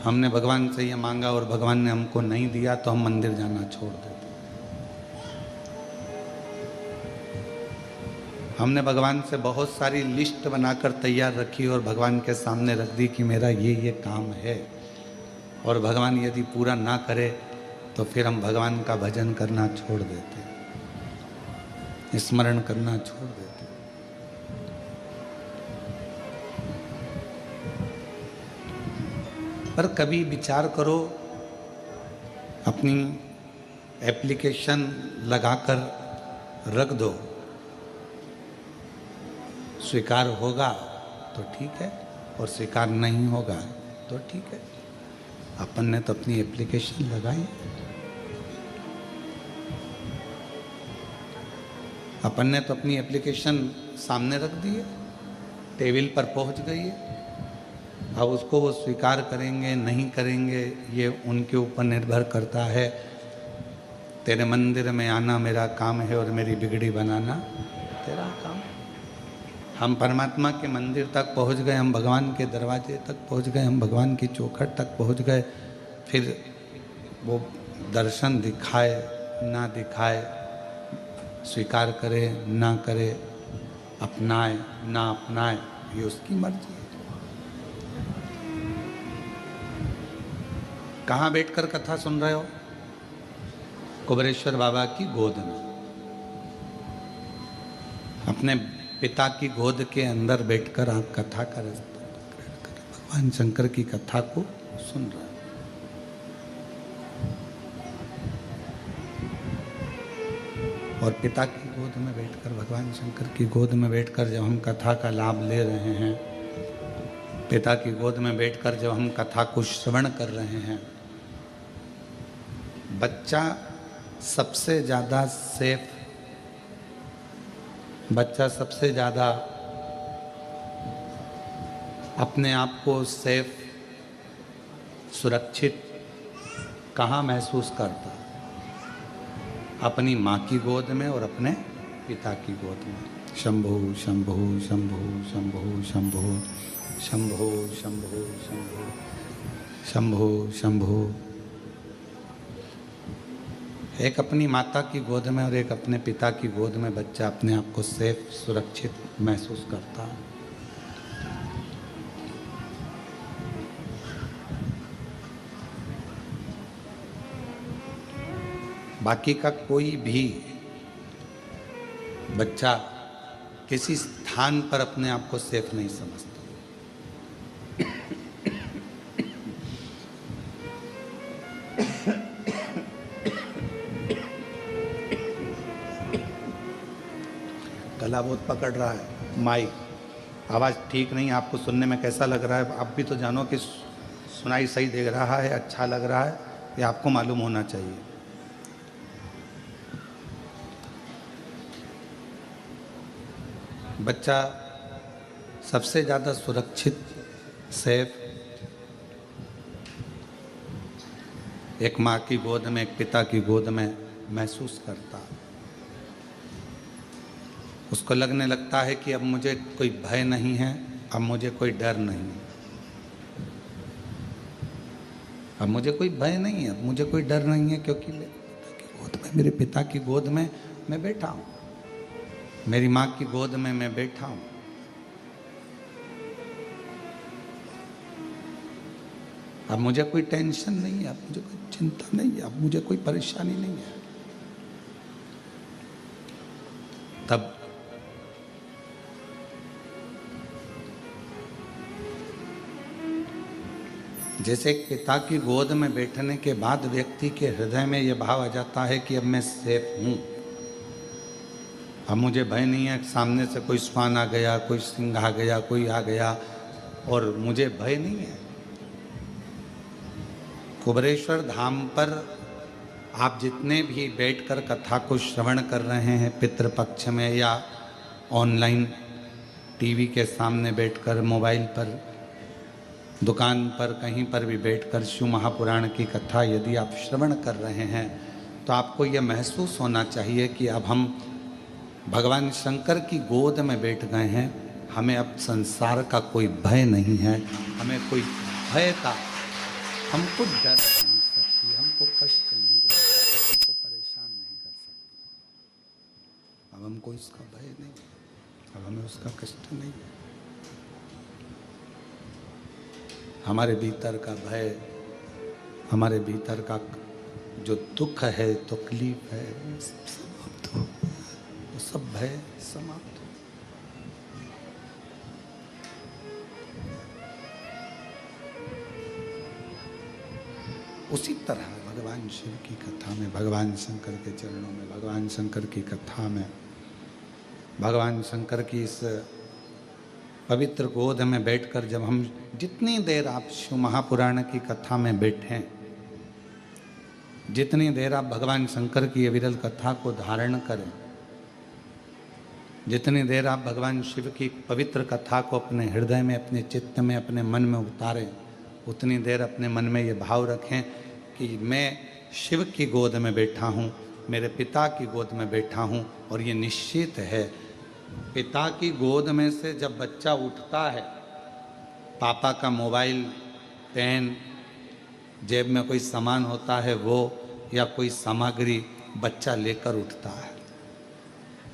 हमने भगवान से ये मांगा और भगवान ने हमको नहीं दिया तो हम मंदिर जाना छोड़ देते। हमने भगवान से बहुत सारी लिस्ट बनाकर तैयार रखी और भगवान के सामने रख दी कि मेरा ये काम है, और भगवान यदि पूरा ना करे तो फिर हम भगवान का भजन करना छोड़ देते, स्मरण करना छोड़ देते। पर कभी विचार करो, अपनी एप्लीकेशन लगाकर रख दो, स्वीकार होगा तो ठीक है और स्वीकार नहीं होगा तो ठीक है। अपन ने तो अपनी एप्लीकेशन लगाई, अपन ने तो अपनी एप्लीकेशन सामने रख दी है, टेबल पर पहुंच गई है। अब उसको वो स्वीकार करेंगे नहीं करेंगे ये उनके ऊपर निर्भर करता है। तेरे मंदिर में आना मेरा काम है और मेरी बिगड़ी बनाना तेरा काम। हम परमात्मा के मंदिर तक पहुंच गए, हम भगवान के दरवाजे तक पहुंच गए, हम भगवान की चौखट तक पहुंच गए। फिर वो दर्शन दिखाए ना दिखाए, स्वीकार करे ना करे, अपनाए ना अपनाए, ये उसकी मर्जी है। कहाँ बैठकर कथा सुन रहे हो? कुबेरेश्वर बाबा की गोद में, अपने पिता की गोद के अंदर बैठकर आप कथा कर भगवान शंकर की कथा को सुन रहे हो। और पिता की गोद में बैठकर, भगवान शंकर की गोद में बैठकर जब हम कथा का लाभ ले रहे हैं, पिता की गोद में बैठकर जब हम कथा को श्रवण कर रहे हैं, बच्चा सबसे ज़्यादा सेफ, बच्चा सबसे ज़्यादा अपने आप को सेफ, सुरक्षित कहाँ महसूस करता? अपनी माँ की गोद में और अपने पिता की गोद में। शंभो शंभो शंभो शंभो शंभो शंभो शंभो शंभो शंभो शंभो। एक अपनी माता की गोद में और एक अपने पिता की गोद में बच्चा अपने आप को सेफ, सुरक्षित महसूस करता है। बाकी का कोई भी बच्चा किसी स्थान पर अपने आप को सेफ नहीं समझता। गला बहुत पकड़ रहा है, माइक आवाज़ ठीक नहीं, आपको सुनने में कैसा लग रहा है? आप भी तो जानो कि सुनाई सही दे रहा है, अच्छा लग रहा है, ये आपको मालूम होना चाहिए। बच्चा सबसे ज़्यादा सुरक्षित, सेफ एक माँ की गोद में, एक पिता की गोद में महसूस करता। उसको लगने लगता है कि अब मुझे कोई भय नहीं है, अब मुझे कोई डर नहीं, अब मुझे कोई भय नहीं है, अब मुझे कोई डर नहीं है, क्योंकि मेरे पिता की गोद में, मेरे पिता की गोद में मैं बैठा हूँ, मेरी माँ की गोद में मैं बैठा हूँ। अब मुझे कोई टेंशन नहीं है, अब मुझे कोई चिंता नहीं है, अब मुझे कोई परेशानी नहीं है। तब जैसे एक पिता की गोद में बैठने के बाद व्यक्ति के हृदय में ये भाव आ जाता है कि अब मैं सेफ हूँ, अब मुझे भय नहीं है, सामने से कोई श्वान आ गया, कोई सिंह आ गया, कोई आ गया और मुझे भय नहीं है। कुबेरेश्वर धाम पर आप जितने भी बैठकर कथा को श्रवण कर रहे हैं, पितृपक्ष में या ऑनलाइन टीवी के सामने बैठकर, मोबाइल पर, दुकान पर, कहीं पर भी बैठकर शिव महापुराण की कथा यदि आप श्रवण कर रहे हैं, तो आपको यह महसूस होना चाहिए कि अब हम भगवान शंकर की गोद में बैठ गए हैं। हमें अब संसार का कोई भय नहीं है, हमें कोई भय का हमको डर नहीं सकती, हमको कष्ट नहीं दे सकती, हमको परेशान नहीं कर सकती। अब हमको इसका भय नहीं, अब हमें उसका कष्ट नहीं। हमारे भीतर का भय, हमारे भीतर का जो दुख है, तकलीफ है, समाप्त हो, वो सब भय समाप्त हो। उसी तरह भगवान शिव की कथा में, भगवान शंकर के चरणों में, भगवान शंकर की कथा में, भगवान शंकर की इस पवित्र गोद में बैठकर जब हम जितनी देर आप शिव महापुराण की कथा में बैठें, जितनी देर आप भगवान शंकर की ये विरल कथा को धारण करें, जितनी देर आप भगवान शिव की पवित्र कथा को अपने हृदय में, अपने चित्त में, अपने मन में उतारें, उतनी देर अपने मन में ये भाव रखें कि मैं शिव की गोद में बैठा हूँ, मेरे पिता की गोद में बैठा हूँ। और ये निश्चित है, पिता की गोद में से जब बच्चा उठता है, पापा का मोबाइल, पेन, जेब में कोई सामान होता है वो, या कोई सामग्री बच्चा लेकर उठता है।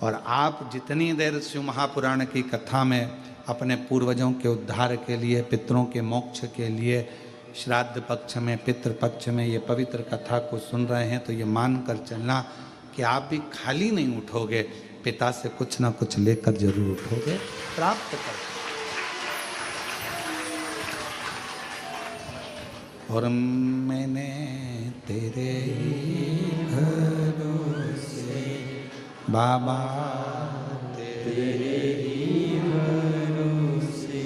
और आप जितनी देर शिव महापुराण की कथा में अपने पूर्वजों के उद्धार के लिए, पितरों के मोक्ष के लिए, श्राद्ध पक्ष में, पितृ पक्ष में ये पवित्र कथा को सुन रहे हैं, तो ये मानकर चलना कि आप भी खाली नहीं उठोगे, पिता से कुछ ना कुछ लेकर जरूर उठोगे, प्राप्त कर। और मैंने तेरे ही भरोसे बाबा, तेरे ही भरोसे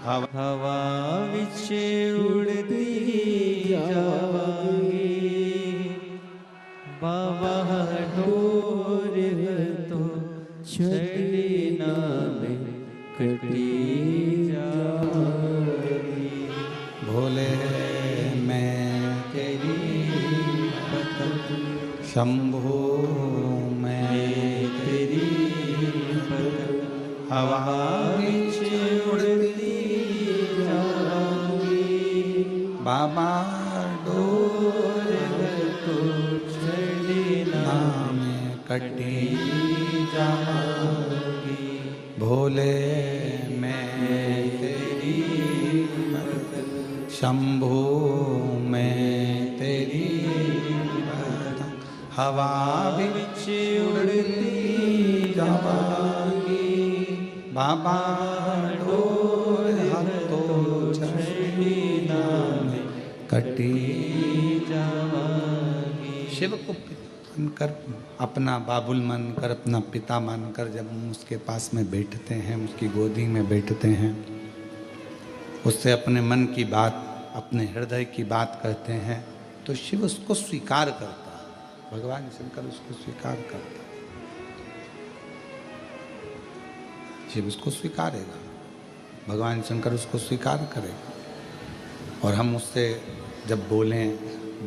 हवा विच उड़ती जावांगी, बाबा डोर तो छड़ी ना में कटी जावांगी। भोले मैं तेरी पतंग, शंभो मैं तेरी पतंग, हवा विच उड़ती जाऊंगी, बाबा डोर तो छड़ी ना में कटी जाऊंगी। भोले मैं तेरी पतंग, शंभो मैं तेरी पतंग, हवा विच उड़ती जावांगी, बाबा डोर तो छड़ी ना में कटी जावांगी। शिव को मानकर, अपना बाबुल मानकर, अपना पिता मानकर जब हम उसके पास में बैठते हैं, उसकी गोदी में बैठते हैं, उससे अपने मन की बात, अपने हृदय की बात कहते हैं, तो शिव उसको स्वीकार करता है, भगवान शंकर उसको स्वीकार करता है, शिव उसको स्वीकारेगा, भगवान शंकर उसको स्वीकार करेगा। और हम उससे जब बोलें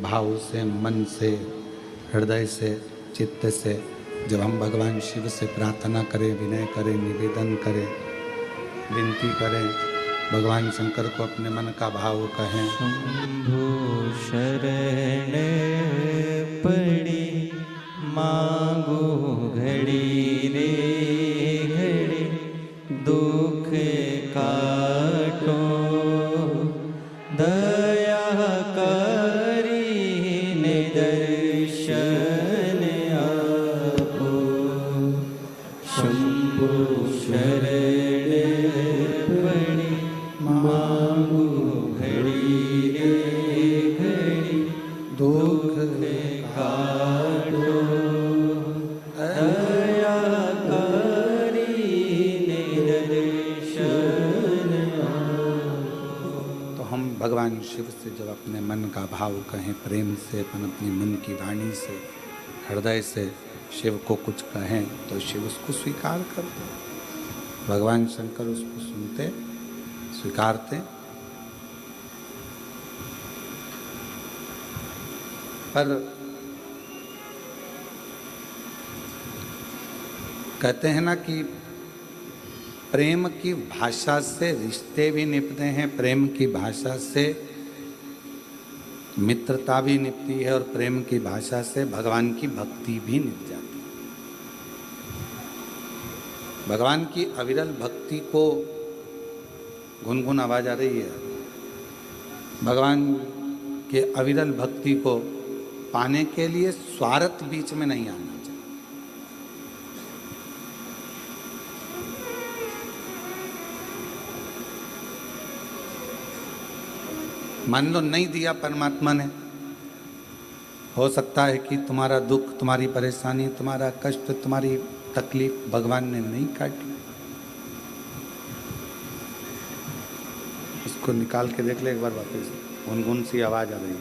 भाव से, मन से, हृदय से, चित्त से, जब हम भगवान शिव से प्रार्थना करें, विनय करें, निवेदन करें, विनती करें, भगवान शंकर को अपने मन का भाव कहें। शंभो शरण पड़ी मांगो घड़ी रे घड़ी, दुख काटो दया करी ने दर्शन आपो। शंभो शरण पड़ी मांगो घड़ी रे घड़ी, दुख काटो दया करी ने दर्शन आपो। तो हम भगवान शिव से जब अपने मन का भाव कहें, प्रेम से, अपनी मन की वाणी से, हृदय से शिव को कुछ कहें, तो शिव उसको स्वीकार करते, भगवान शंकर उसको सुनते, स्वीकारते। पर कहते हैं ना कि प्रेम की भाषा से रिश्ते भी निपते हैं, प्रेम की भाषा से मित्रता भी निपती है और प्रेम की भाषा से भगवान की भक्ति भी निप जाती है। भगवान की अविरल भक्ति को गुनगुन आवाज आ रही है। भगवान के अविरल भक्ति को पाने के लिए स्वार्थ बीच में नहीं आना चाहिए। मान लो नहीं दिया परमात्मा ने, हो सकता है कि तुम्हारा दुख, तुम्हारी परेशानी, तुम्हारा कष्ट, तुम्हारी तकलीफ भगवान ने नहीं काटी। उसको निकाल के देख ले एक बार वापस, गुनगुन सी आवाज आ रही है।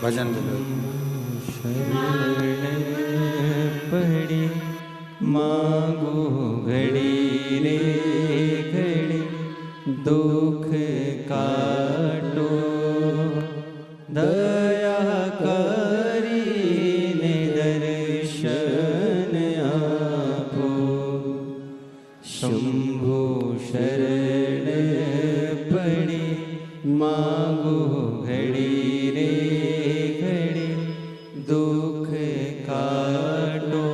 भजन शरण पड़ी मांगो घड़ी रे घड़ी, दुख काटो दया करी ने दर्शन आपो। शंभु शरण पड़ी मांगो घड़ी रे घड़ी, दुख काटो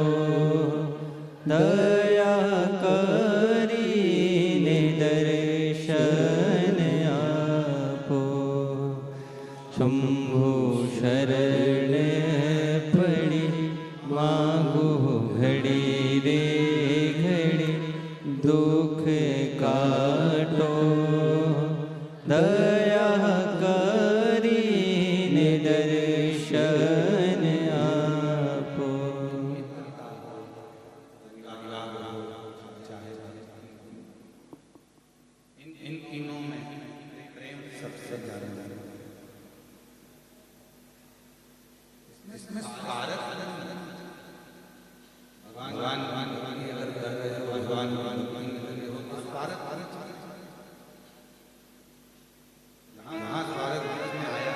दया करी ने दर्शन आपो। शंभु शरण पड़ी मांगो घड़ी रे घड़ी, दुख काटो दया करी ने दर्शन आपो। इन तीनों में प्रेम सबसे ज्यादा है। इसमें स्वार्थ भगवान की अगर कर रहे हो, भगवान तो स्वार्थ जहाँ स्वार्थ में आया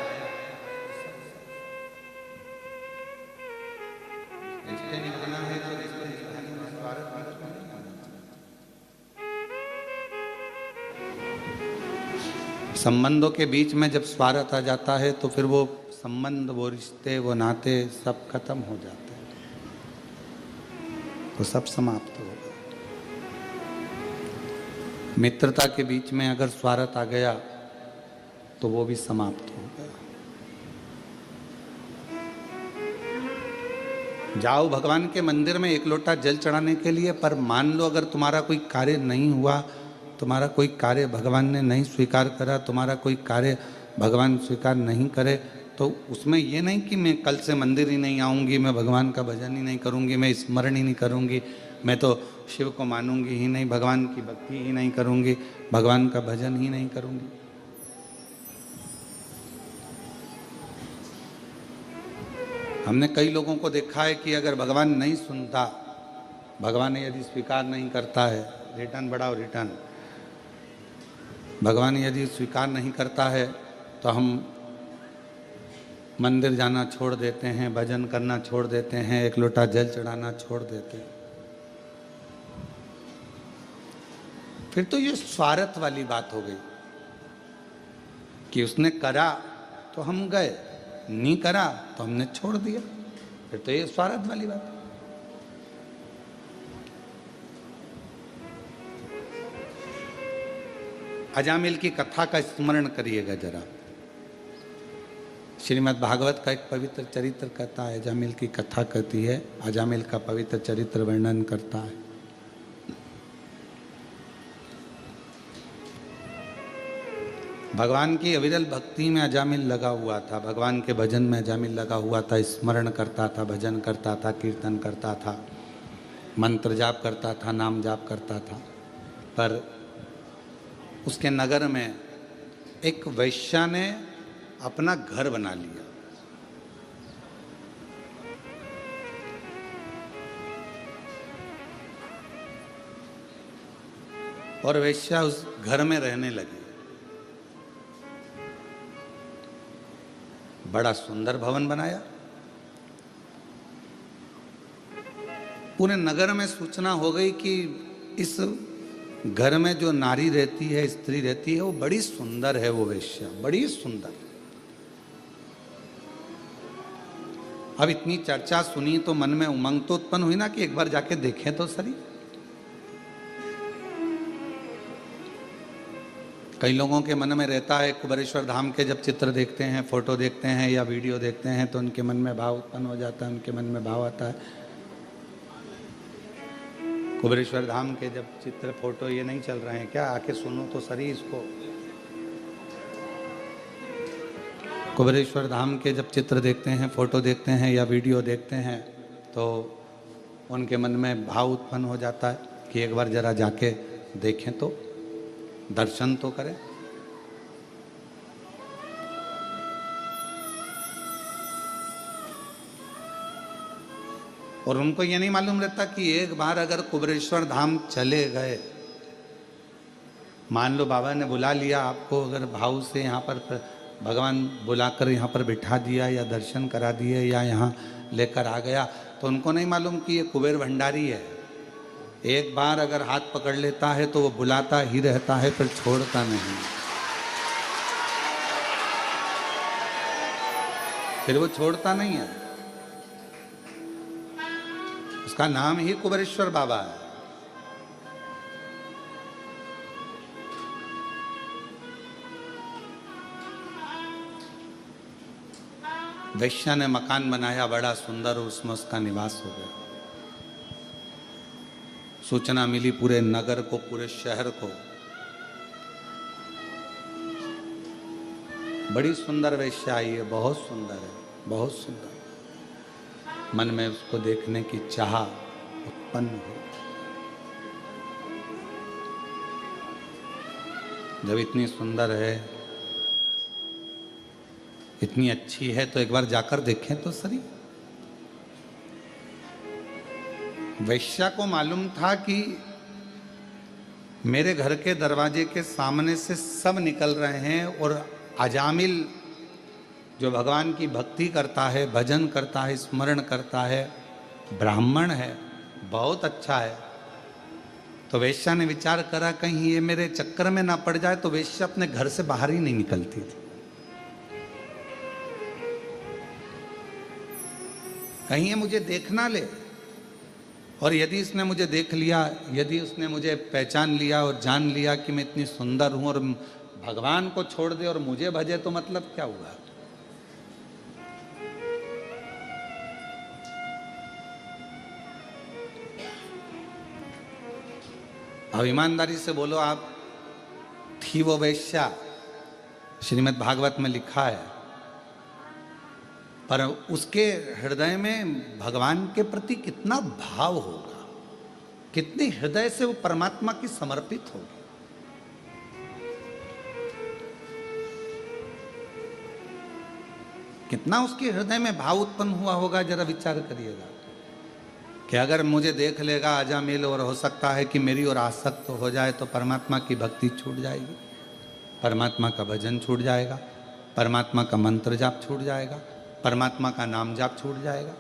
रिश्ते निभाना है तो रिश्ते निभाने में स्वार्थ नहीं आना। संबंधों के बीच में जब स्वार्थ आ जाता है तो फिर वो संबंध, वो रिश्ते, वो नाते सब खत्म हो जाते हैं, तो सब समाप्त हो गए। मित्रता के बीच में अगर स्वार्थ आ गया तो वो भी समाप्त हो गया। जाओ भगवान के मंदिर में एक लोटा जल चढ़ाने के लिए, पर मान लो अगर तुम्हारा कोई कार्य नहीं हुआ, तुम्हारा कोई कार्य भगवान ने नहीं स्वीकार करा, तुम्हारा कोई कार्य भगवान स्वीकार नहीं करे, तो उसमें ये नहीं कि मैं कल से मंदिर ही नहीं आऊँगी, मैं भगवान का भजन ही नहीं करूँगी, मैं स्मरण ही नहीं करूँगी, मैं तो शिव को मानूंगी ही नहीं, भगवान की भक्ति ही नहीं करूँगी, भगवान का भजन ही नहीं करूँगी। हमने कई लोगों को देखा है कि अगर भगवान नहीं सुनता, भगवान यदि स्वीकार नहीं करता है, रिटर्न बढ़ाओ रिटर्न, भगवान यदि स्वीकार नहीं करता है तो हम मंदिर जाना छोड़ देते हैं, भजन करना छोड़ देते हैं, एक लोटा जल चढ़ाना छोड़ देते हैं। फिर तो ये स्वार्थ वाली बात हो गई कि उसने करा तो हम गए, नहीं करा तो हमने छोड़ दिया, फिर तो ये स्वार्थ वाली बात है। अजामिल की कथा का स्मरण करिएगा जरा। श्रीमद् भागवत का एक पवित्र चरित्र कहता है, अजामिल की कथा कहती है, अजामिल का पवित्र चरित्र वर्णन करता है। भगवान की अविरल भक्ति में अजामिल लगा हुआ था, भगवान के भजन में अजामिल लगा हुआ था, स्मरण करता था, भजन करता था, कीर्तन करता था, मंत्र जाप करता था, नाम जाप करता था। पर उसके नगर में एक वैश्या ने अपना घर बना लिया। और वैश्या उस घर में रहने लगी। बड़ा सुंदर भवन बनाया। पूरे नगर में सूचना हो गई कि इस घर में जो नारी रहती है, स्त्री रहती है, वो बड़ी सुंदर है, वो वेश्या बड़ी सुंदर। अब इतनी चर्चा सुनी तो मन में उमंग तो उत्पन्न हुई ना कि एक बार जाके देखें तो सही। कई लोगों के मन में रहता है, कुबेरेश्वर धाम के जब चित्र देखते हैं, फोटो देखते हैं या वीडियो देखते हैं तो उनके मन में भाव उत्पन्न हो जाता है, उनके मन में भाव आता है। कुबेरेश्वर धाम के जब चित्र फोटो ये नहीं चल रहे हैं क्या? आके सुनो तो सही इसको। कुबेरेश्वर धाम के जब चित्र देखते हैं, फोटो देखते हैं या वीडियो देखते हैं तो उनके मन में भाव उत्पन्न हो जाता है कि एक बार जरा जाके देखें तो, दर्शन तो करें। और उनको ये नहीं मालूम रहता कि एक बार अगर कुबेरेश्वर धाम चले गए, मान लो बाबा ने बुला लिया आपको, अगर भाव से यहाँ पर भगवान बुलाकर यहाँ पर बिठा दिया या दर्शन करा दिए या यहाँ लेकर आ गया, तो उनको नहीं मालूम कि ये कुबेर भंडारी है। एक बार अगर हाथ पकड़ लेता है तो वो बुलाता ही रहता है, फिर छोड़ता नहीं, फिर वो छोड़ता नहीं है। उसका नाम ही कुबेरेश्वर बाबा है। वैश्या ने मकान बनाया बड़ा सुंदर, उसमें उसका निवास हो गया। सूचना मिली पूरे नगर को, पूरे शहर को, बड़ी सुंदर वैश्या आई है, बहुत सुंदर है, बहुत सुंदर। मन में उसको देखने की चाह उत्पन्न हुई। जब इतनी सुंदर है, इतनी अच्छी है, तो एक बार जाकर देखें तो सही। वैश्या को मालूम था कि मेरे घर के दरवाजे के सामने से सब निकल रहे हैं और अजामिल जो भगवान की भक्ति करता है, भजन करता है, स्मरण करता है, ब्राह्मण है, बहुत अच्छा है। तो वैश्या ने विचार करा कहीं ये मेरे चक्कर में ना पड़ जाए, तो वैश्या अपने घर से बाहर ही नहीं निकलती थी। कहीं ये मुझे देख ना ले, और यदि इसने मुझे देख लिया, यदि उसने मुझे पहचान लिया और जान लिया कि मैं इतनी सुंदर हूं और भगवान को छोड़ दे और मुझे भजे, तो मतलब क्या हुआ? अब ईमानदारी से बोलो, आप थी वो वैश्या, श्रीमद् भागवत में लिखा है, पर उसके हृदय में भगवान के प्रति कितना भाव होगा, कितने हृदय से वो परमात्मा की समर्पित होगी। कितना उसके हृदय में भाव उत्पन्न हुआ होगा, जरा विचार करिएगा कि अगर मुझे देख लेगा अजामिल और हो सकता है कि मेरी ओर आसक्त हो जाए, तो परमात्मा की भक्ति छूट जाएगी, परमात्मा का भजन छूट जाएगा, परमात्मा का मंत्र जाप छूट जाएगा, परमात्मा का नाम जाप छूट जाएगा।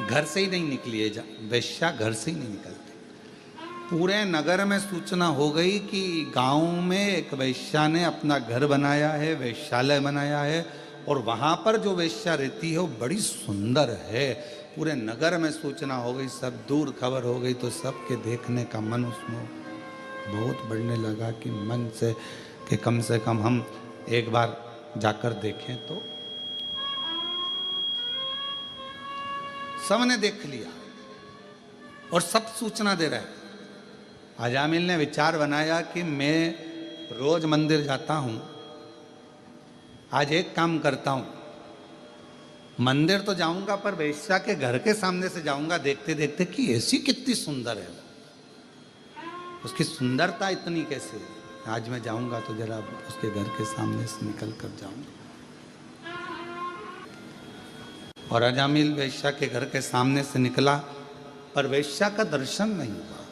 घर से ही नहीं निकली है वैश्या, घर से ही नहीं निकलती। पूरे नगर में सूचना हो गई कि गांव में एक वैश्या ने अपना घर बनाया है, वैश्यालय बनाया है, और वहां पर जो वैश्या रहती है वो बड़ी सुंदर है। पूरे नगर में सूचना हो गई, सब दूर खबर हो गई, तो सबके देखने का मन उसमें बहुत बढ़ने लगा कि मन से कि कम से कम हम एक बार जाकर देखें तो। सबने देख लिया और सब सूचना दे रहे हैं। अजामिल ने विचार बनाया कि मैं रोज मंदिर जाता हूं, आज एक काम करता हूं, मंदिर तो जाऊंगा पर वैश्या के घर के सामने से जाऊंगा, देखते देखते कि ऐसी कितनी सुंदर है, उसकी सुंदरता इतनी कैसे है। आज मैं जाऊंगा तो जरा उसके घर के सामने से निकल कर जाऊंगा। और अजामिल वैश्या के घर के सामने से निकला, पर वैश्या का दर्शन नहीं हुआ,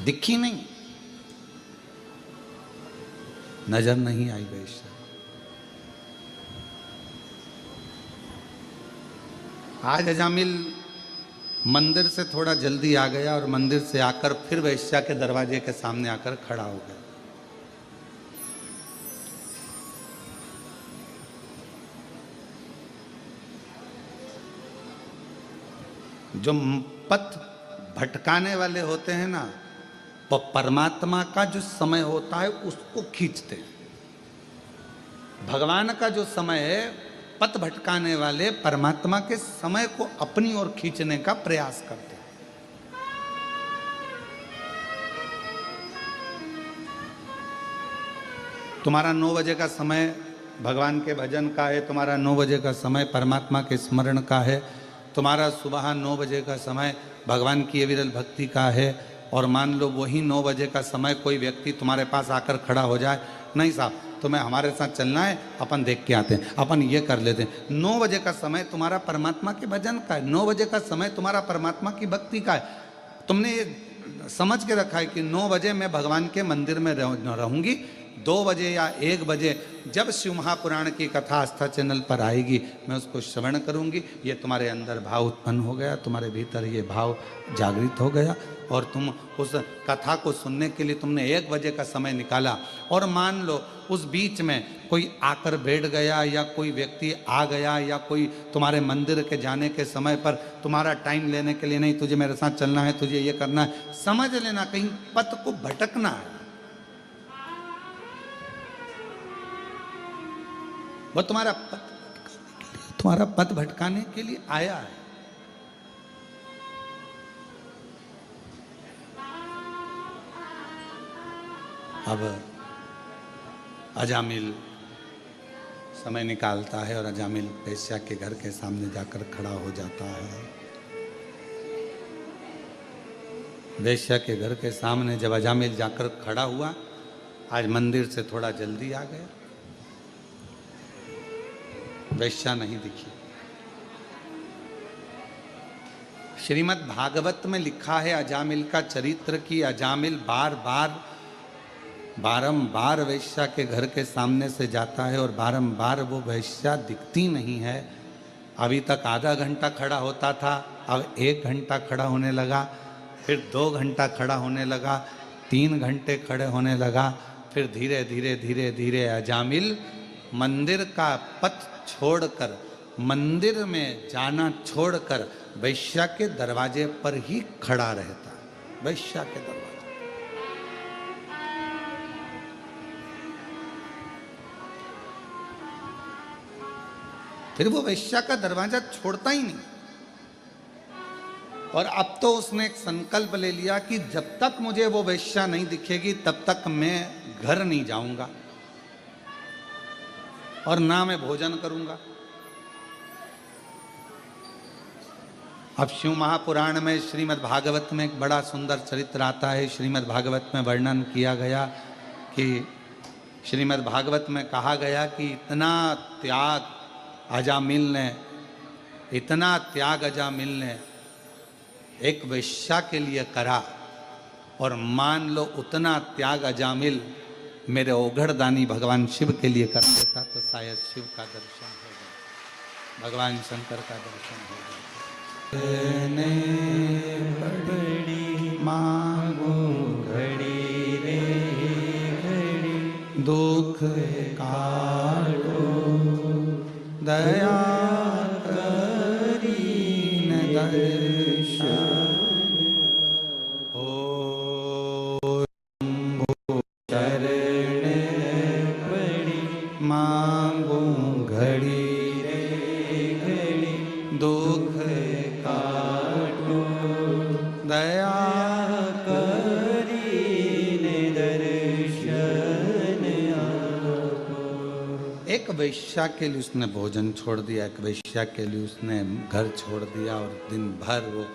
दिखी नहीं, नजर नहीं आई वैश्या। आज अजामिल मंदिर से थोड़ा जल्दी आ गया और मंदिर से आकर फिर वेश्या के दरवाजे के सामने आकर खड़ा हो गया। जो पथ भटकाने वाले होते हैं ना, वो परमात्मा का जो समय होता है उसको खींचते हैं। भगवान का जो समय है, पथ भटकाने वाले परमात्मा के समय को अपनी ओर खींचने का प्रयास करते हैं। तुम्हारा 9 बजे का समय भगवान के भजन का है, तुम्हारा 9 बजे का समय परमात्मा के स्मरण का है, तुम्हारा सुबह 9 बजे का समय भगवान की विरल भक्ति का है, और मान लो वही 9 बजे का समय कोई व्यक्ति तुम्हारे पास आकर खड़ा हो जाए, नहीं साहब तुम्हें हमारे साथ चलना है, अपन देख के आते हैं, अपन ये कर लेते हैं। 9 बजे का समय तुम्हारा परमात्मा के भजन का है, 9 बजे का समय तुम्हारा परमात्मा की भक्ति का है। तुमने ये समझ के रखा है कि 9 बजे मैं भगवान के मंदिर में रहूंगी, 2 बजे या 1 बजे जब शिव महापुराण की कथा आस्था चैनल पर आएगी मैं उसको श्रवण करूंगी। ये तुम्हारे अंदर भाव उत्पन्न हो गया, तुम्हारे भीतर ये भाव जागृत हो गया, और तुम उस कथा को सुनने के लिए तुमने 1 बजे का समय निकाला। और मान लो उस बीच में कोई आकर बैठ गया, या कोई व्यक्ति आ गया, या कोई तुम्हारे मंदिर के जाने के समय पर तुम्हारा टाइम लेने के लिए, नहीं तुझे मेरे साथ चलना है, तुझे ये करना है, समझ लेना कहीं पथ को भटकना है। वो तुम्हारा पथ भटकाने के लिए आया है। अब अजामिल समय निकालता है और अजामिल वेश्या के घर के सामने जाकर खड़ा हो जाता है। वेश्या के घर के सामने जब अजामिल जाकर खड़ा हुआ, आज मंदिर से थोड़ा जल्दी आ गया, वेश्या नहीं दिखी। श्रीमद् भागवत में लिखा है अजामिल का चरित्र कि अजामिल बारंबार वेश्या के घर के सामने से जाता है और बारंबार वो वेश्या दिखती नहीं है। अभी तक आधा घंटा खड़ा होता था, अब 1 घंटा खड़ा होने लगा, फिर 2 घंटा खड़ा होने लगा, 3 घंटे खड़े होने लगा, फिर धीरे धीरे धीरे धीरे अजामिल मंदिर का पथ छोड़कर, मंदिर में जाना छोड़कर वेश्या के दरवाजे पर ही खड़ा रहता है। वेश्या के दरवाजे, फिर वो वेश्या का दरवाजा छोड़ता ही नहीं। और अब तो उसने एक संकल्प ले लिया कि जब तक मुझे वो वेश्या नहीं दिखेगी तब तक मैं घर नहीं जाऊंगा और ना मैं भोजन करूंगा। अब शिव महापुराण में श्रीमद् भागवत में एक बड़ा सुंदर चरित्र आता है। श्रीमद् भागवत में वर्णन किया गया कि श्रीमद् भागवत में कहा गया कि इतना त्याग अजामिल ने एक वेश्या के लिए करा, और मान लो उतना त्याग अजामिल मेरे ओघड़दानी भगवान शिव के लिए कर देता तो शायद शिव का दर्शन हो जाए, भगवान शंकर का दर्शन हो जाए। बड़ी मांगो घड़ी रे घड़ी, दुख काटो दया करी न दर्शन। मांगू घड़ी रे घड़ी, दुख काटो दया करी दर्शन आपो। एक वेश्या के लिए उसने भोजन छोड़ दिया, एक वेश्या के लिए उसने घर छोड़ दिया, और दिन भर वो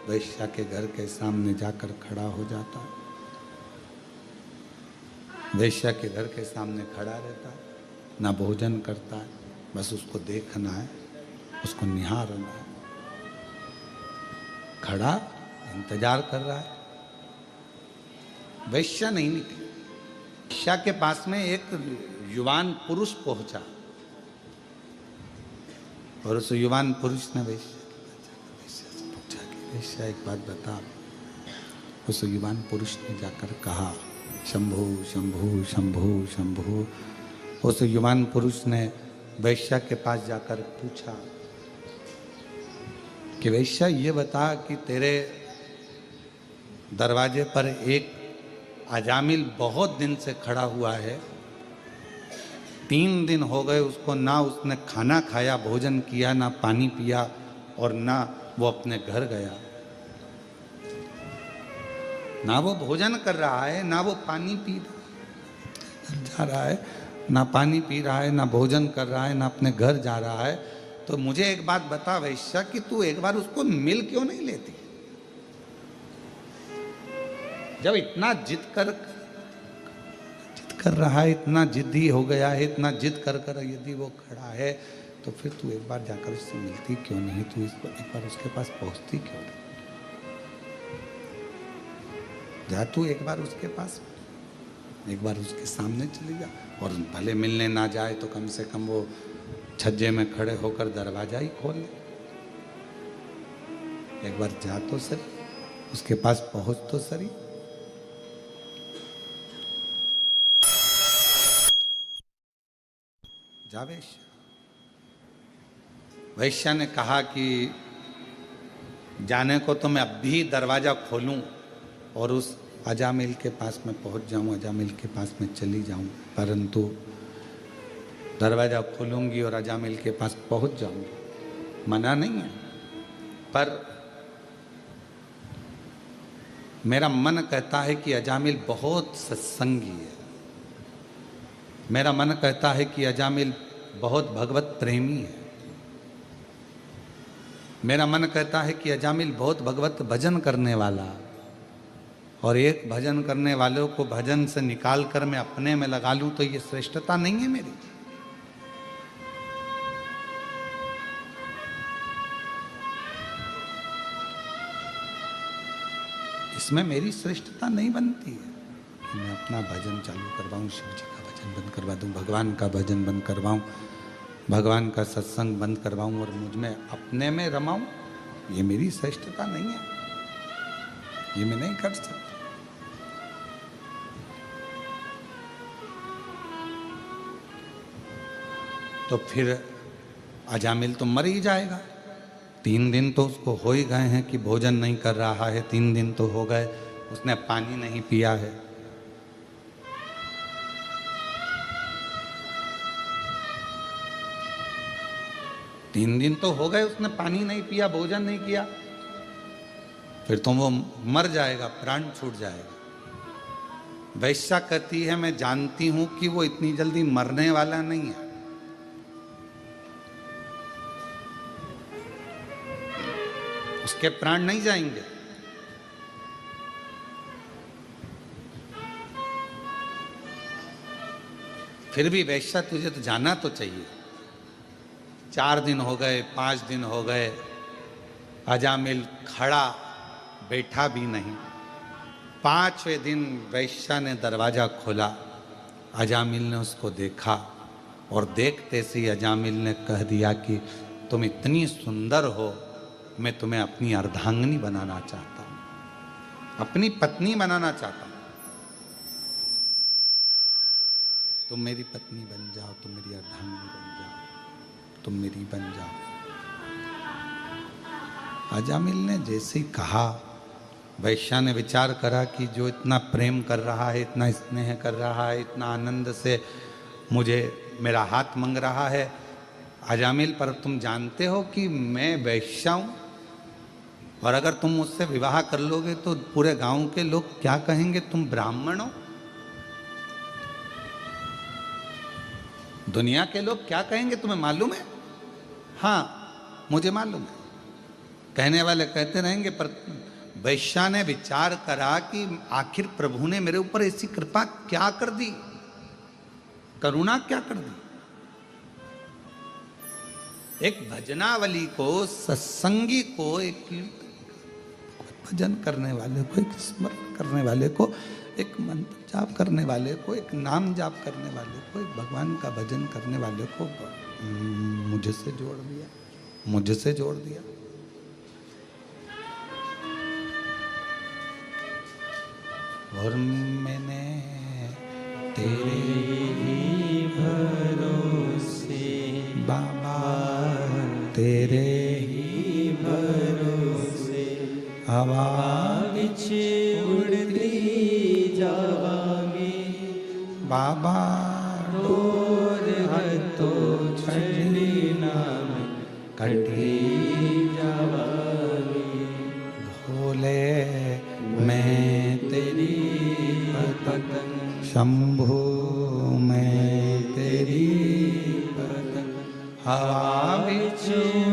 वेश्या के घर के सामने जाकर खड़ा हो जाता है, वेश्या के घर के सामने खड़ा रहता है, ना भोजन करता है, बस उसको देखना है, उसको निहारना है, खड़ा इंतजार कर रहा है। वेश्या नहीं निकली। वेश्या के पास में एक युवान पुरुष पहुंचा और उस युवान पुरुष ने वेश्या वैश्या एक बात बता। उस युवान पुरुष ने जाकर कहा, शंभु शंभु शंभु शंभु। उस युवान पुरुष ने वैश्या के पास जाकर पूछा कि वैश्या ये बता कि तेरे दरवाजे पर एक अजामिल बहुत दिन से खड़ा हुआ है, 3 दिन हो गए उसको, ना उसने खाना खाया, भोजन किया, ना पानी पिया और ना वो अपने घर गया। ना वो भोजन कर रहा है, ना वो पानी पी जा रहा है, ना पानी पी रहा है, ना भोजन कर रहा है, ना अपने घर जा रहा है। तो मुझे एक बात बता वैश्या कि तू एक बार उसको मिल क्यों नहीं लेती? जब इतना जिद कर रहा है, इतना जिद्दी हो गया है, इतना जिद कर कर यदि वो खड़ा है, तो फिर तू एक बार जाकर उससे मिलती क्यों नहीं? तू एक बार उसके पास पहुंचती क्यों नहीं? जा तू एक बार उसके पास, एक बार उसके सामने चली जा, और भले मिलने ना जाए तो कम से कम वो छज्जे में खड़े होकर दरवाजा ही खोल ले। एक बार जा तो सही, उसके पास पहुंच तो सही। जा वैश्या। वैश्या ने कहा कि जाने को तो मैं अब भी दरवाजा खोलूं और उस अजामिल के पास में पहुंच जाऊं, अजामिल के पास में चली जाऊं, परंतु दरवाजा खोलूंगी और अजामिल के पास पहुंच जाऊंगी, मना नहीं है, पर मेरा मन कहता है कि अजामिल बहुत सत्संगी है। मेरा मन कहता है कि अजामिल बहुत भगवत प्रेमी है। मेरा मन कहता है कि अजामिल बहुत भगवत भजन करने वाला, और एक भजन करने वालों को भजन से निकाल कर मैं अपने में लगा लूं तो ये श्रेष्ठता नहीं है मेरी। इसमें मेरी श्रेष्ठता नहीं बनती है कि मैं अपना भजन चालू करवाऊं, शिव जी का भजन बंद करवा दूं, भगवान का भजन बंद करवाऊं, भगवान का सत्संग बंद करवाऊं और मुझ में अपने में रमाऊं। ये मेरी श्रेष्ठता नहीं है, ये मैं नहीं कर सकता। तो फिर अजामिल तो मर ही जाएगा। 3 दिन तो उसको हो ही गए हैं कि भोजन नहीं कर रहा है, 3 दिन तो हो गए, उसने पानी नहीं पिया है। तीन दिन तो हो गए उसने पानी नहीं पिया, भोजन नहीं किया, फिर तो वो मर जाएगा, प्राण छूट जाएगा। वैश्या कहती है मैं जानती हूं कि वो इतनी जल्दी मरने वाला नहीं है। उसके प्राण नहीं जाएंगे। फिर भी वैश्या तुझे तो जाना तो चाहिए। 4 दिन हो गए, 5 दिन हो गए, अजामिल खड़ा बैठा भी नहीं। 5वें दिन वैश्या ने दरवाजा खोला, अजामिल ने उसको देखा और देखते से ही अजामिल ने कह दिया कि तुम इतनी सुंदर हो, मैं तुम्हें अपनी अर्धांगिनी बनाना चाहता हूं, अपनी पत्नी बनाना चाहता हूं। तुम मेरी पत्नी बन जाओ, तुम मेरी अर्धांगिनी बन जाओ, तुम मेरी बन जाओ। अजामिल ने जैसे ही कहा, वैश्या ने विचार करा कि जो इतना प्रेम कर रहा है, इतना स्नेह कर रहा है, इतना आनंद से मुझे मेरा हाथ मांग रहा है, अजामिल पर तुम जानते हो कि मैं वैश्या हूं, और अगर तुम मुझसे विवाह कर लोगे तो पूरे गांव के लोग क्या कहेंगे, तुम ब्राह्मण हो। दुनिया के लोग क्या कहेंगे तुम्हें मालूम है? हाँ, मुझे मालूम है। कहने वाले कहते रहेंगे, पर वैश्या ने विचार करा कि आखिर प्रभु ने मेरे ऊपर ऐसी कृपा क्या कर दी, करुणा क्या कर दी। एक भजनावली को, सत्संगी को, एक भजन करने वाले को, एक स्मरण करने वाले को, एक मंत्र जाप करने वाले को, एक नाम जाप करने वाले को, एक भगवान का भजन करने वाले को मुझसे जोड़ दिया, मुझसे जोड़ दिया। और मैंने तेरे ही भरोसे बाबा तेरे ही भरोसे हवा विच उड़ती जावांगे बाबा डोर हथों छड़ी नाम कटी जावांगे भोले मैं तेरी पतंग शंभु मैं तेरी पतंग हवा विच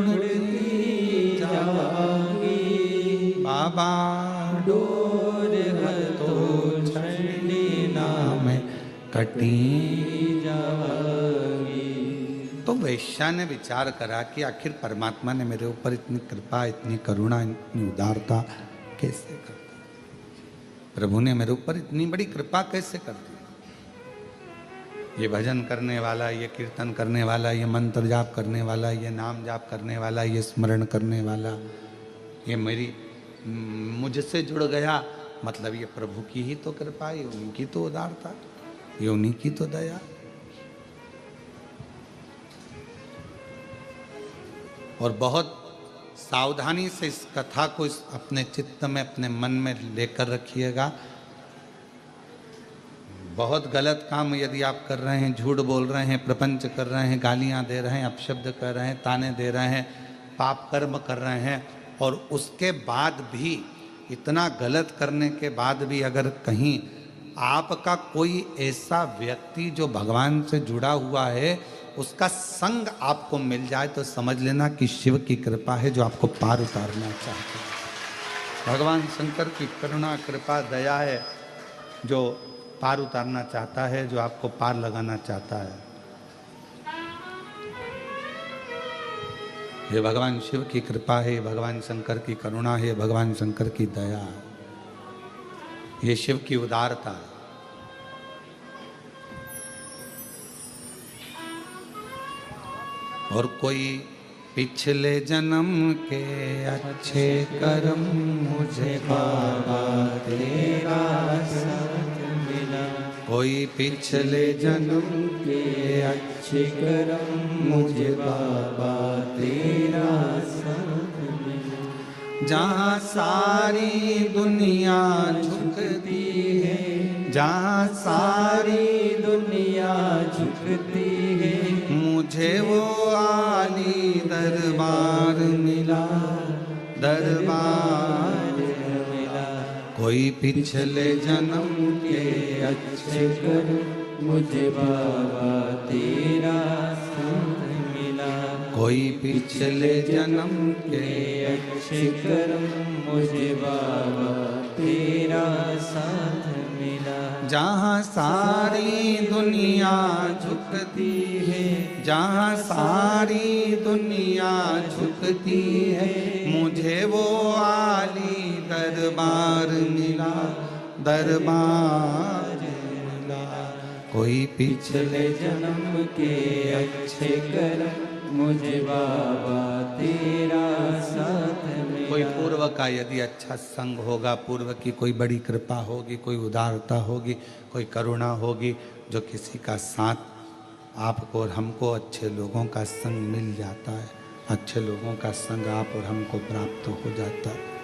उड़ती जावांगी बाबा डोर हथों छड़ी नाम कटी जावांगी। तो वैश्या ने विचार करा कि आखिर परमात्मा ने मेरे ऊपर इतनी कृपा इतनी करुणा इतनी उदारता कैसे कर दी, प्रभु ने मेरे ऊपर इतनी बड़ी कृपा कैसे कर दी। ये भजन करने वाला, ये कीर्तन करने वाला, ये मंत्र जाप करने वाला, ये नाम जाप करने वाला, ये स्मरण करने वाला, ये मेरी मुझसे जुड़ गया, मतलब ये प्रभु की ही तो कृपा, ये उनकी तो उदारता, ये उन्हीं की तो दया। और बहुत सावधानी से इस कथा को अपने चित्त में अपने मन में लेकर रखिएगा। बहुत गलत काम यदि आप कर रहे हैं, झूठ बोल रहे हैं, प्रपंच कर रहे हैं, गालियां दे रहे हैं, अपशब्द कर रहे हैं, ताने दे रहे हैं, पाप कर्म कर रहे हैं, और उसके बाद भी इतना गलत करने के बाद भी अगर कहीं आपका कोई ऐसा व्यक्ति जो भगवान से जुड़ा हुआ है उसका संग आपको मिल जाए तो समझ लेना कि शिव की कृपा है जो आपको पार उतारना चाहते हैं। भगवान शंकर की करुणा कृपा दया है जो पार उतारना चाहता है, जो आपको पार लगाना चाहता है। ये भगवान शिव की कृपा है, भगवान शंकर की करुणा है, भगवान शंकर की दया है, ये शिव की उदारता है। और कोई पिछले जन्म के अच्छे कर्म मुझे बाबा तेरा साथ मिला, कोई पिछले जन्म के अच्छे कर्म मुझे बाबा तेरा साथ मिला। जहाँ सारी दुनिया झुकती है, जहाँ सारी दुनिया झुकती है, मुझे वो आली दरबार मिला, दरबार मिला। कोई पिछले जन्म के अच्छे कर्म मुझे बाबा तेरा साथ मिला, कोई पिछले जन्म के अच्छे कर्म मुझे बाबा तेरा साथ मिला। जहाँ सारी दुनिया झुकती है, जहाँ सारी दुनिया झुकती है, मुझे वो आली दरबार मिला, दरबार मिला। कोई पिछले जन्म के अच्छे कर्म मुझे बाबा तेरा साथ मिला। कोई पूर्व का यदि अच्छा संग होगा, पूर्व की कोई बड़ी कृपा होगी, कोई उदारता होगी, कोई करुणा होगी, जो किसी का साथ आपको और हमको अच्छे लोगों का संग मिल जाता है, अच्छे लोगों का संग आप और हमको प्राप्त हो जाता है,